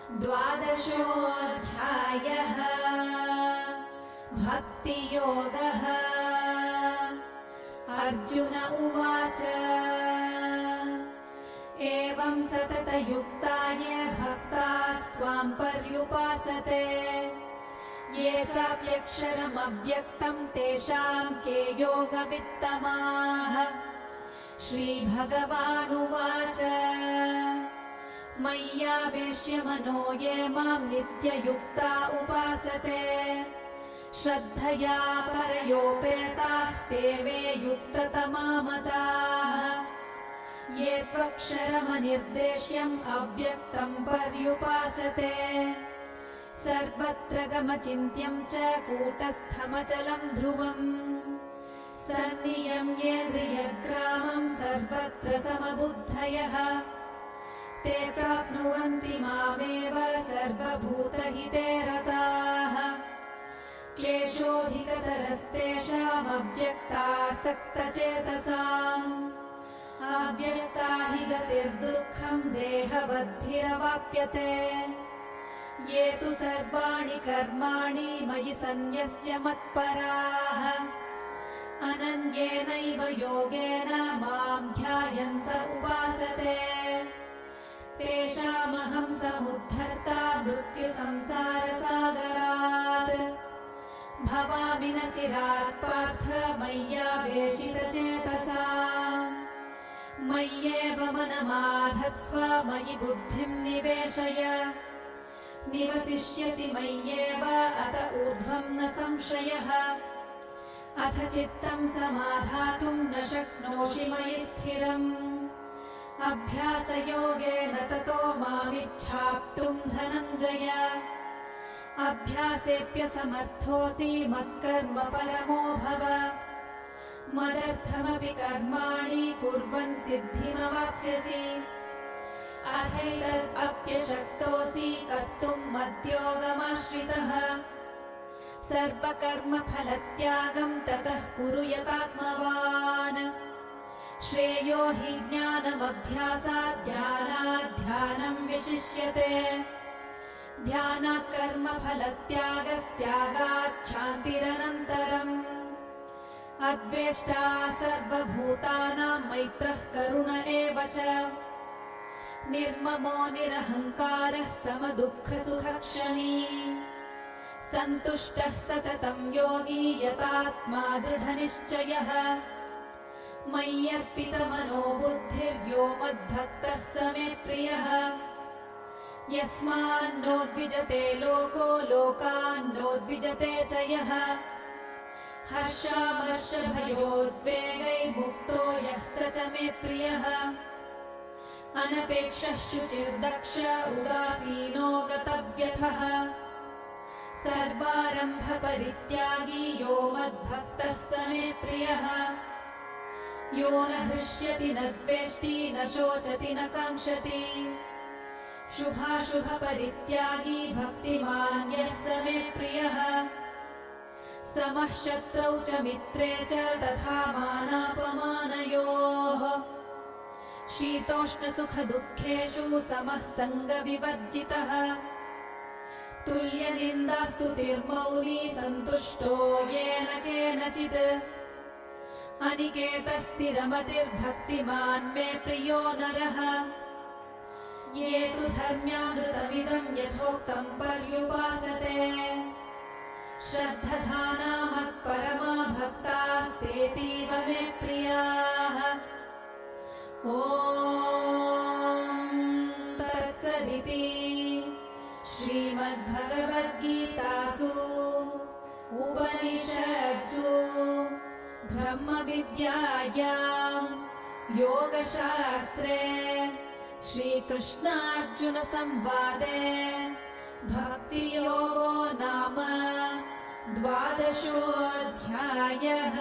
द्वादशोऽध्यायः भक्तियोगः। अर्जुन उवाच एवं सततयुक्ता ये भक्तास्त्वां पर्युपासते ये चाप्यक्षरमव्यक्तं तेषां के योगवित्तमाः। श्रीभगवानुवाच मय्यावेश्य मनो ये मां नित्ययुक्ता उपासते श्रद्धया परयोपेताः ते मे युक्ततमा मताः। ये त्वक्षरमनिर्देश्यम् अव्यक्तं पर्युपासते सर्वत्र गमचिन्त्यं च कूटस्थमचलं ध्रुवम् सन्नियम्येन्द्रियग्रामं सर्वत्र समबुद्धयः ते प्राप्नुवन्ति मामेव सर्वभूतहिते रताः। क्लेशोऽधिकतरस्तेषामव्यक्तासक्तचेतसाम् अव्यक्ता हि गतिर्दुःखं देहवद्भिरवाप्यते। ये तु सर्वाणि कर्माणि मयि सन्न्यस्य मत्पराः अनन्येनैव योगेन मां ध्यायन्त उपासते तेषामहं समुद्धर्ता मृत्युसंसारसागरात्। भवामि न चिरात् पार्थ मय्यावेशितचेतसाम् मय्येव मनमाधत्स्व मयि बुद्धिं निवेशय निवसिष्यसि मय्येव अत ऊर्ध्वं न संशयः। अथ चित्तं समाधातुं न शक्नोषि मयि स्थिरम् अभ्यासयोगेन ततो मामिच्छाप्तुं धनञ्जय। अभ्यासेऽप्यसमर्थोऽसि मत्कर्म परमो भव मदर्थमपि कर्माणि कुर्वन् सिद्धिमवाप्स्यसि। अथैतदप्यशक्तोऽसि कर्तुं मद्योगमाश्रितः सर्वकर्मफलत्यागं ततः कुरु यतात्मवान्। श्रेयो हि ज्ञानमभ्यासात् ध्यानात् ध्यानं विशिष्यते ध्यानात् कर्मफलत्यागस्त्यागात् शान्तिरनन्तरम्। अद्वेष्टा सर्वभूतानां मैत्रः करुण एव च निर्ममो निरहङ्कारः समदुःखसुखक्षमी सन्तुष्टः सततं योगी यतात्मा दृढनिश्चयः। मय्यर्पितमनो बुद्धिर्यो मद्भक्तः स मे प्रियः। यस्मान्नो द्विजते लोको लोकान्नो द्विजते च यः हर्षामर्षभयोद्वेगैर्मुक्तो यः स च मे प्रियः। अनपेक्षः शुचिर्दक्ष उदासीनो गतव्यथः सर्वारम्भपरित्यागी यो मद्भक्तः स मे प्रियः। यो न हृष्यति न द्वेष्टि न शोचति न काङ्क्षति शुभाशुभपरित्यागी भक्तिमान् यः स मे प्रियः। समः शत्रौ च मित्रे च तथा मानापमानयोः शीतोष्णसुखदुःखेषु समः सङ्गविवर्जितः। तुल्यनिन्दास्तुतिर्मौली सन्तुष्टो येन केनचित् अनिकेतस्थिरमतिर्भक्तिमान् मे प्रियो नरः। ये तु धर्म्यामृतमिदं यथोक्तं पर्युपासते श्रद्धधाना मत्परमा भक्तास्तेतीव मे प्रियाः। ॐ तत्सदिति श्रीमद्भगवद्गीतासु उपनिषत्सु ब्रह्मविद्यायां योगशास्त्रे श्रीकृष्णार्जुनसंवादे भक्तियोगो नाम 12 अध्यायः।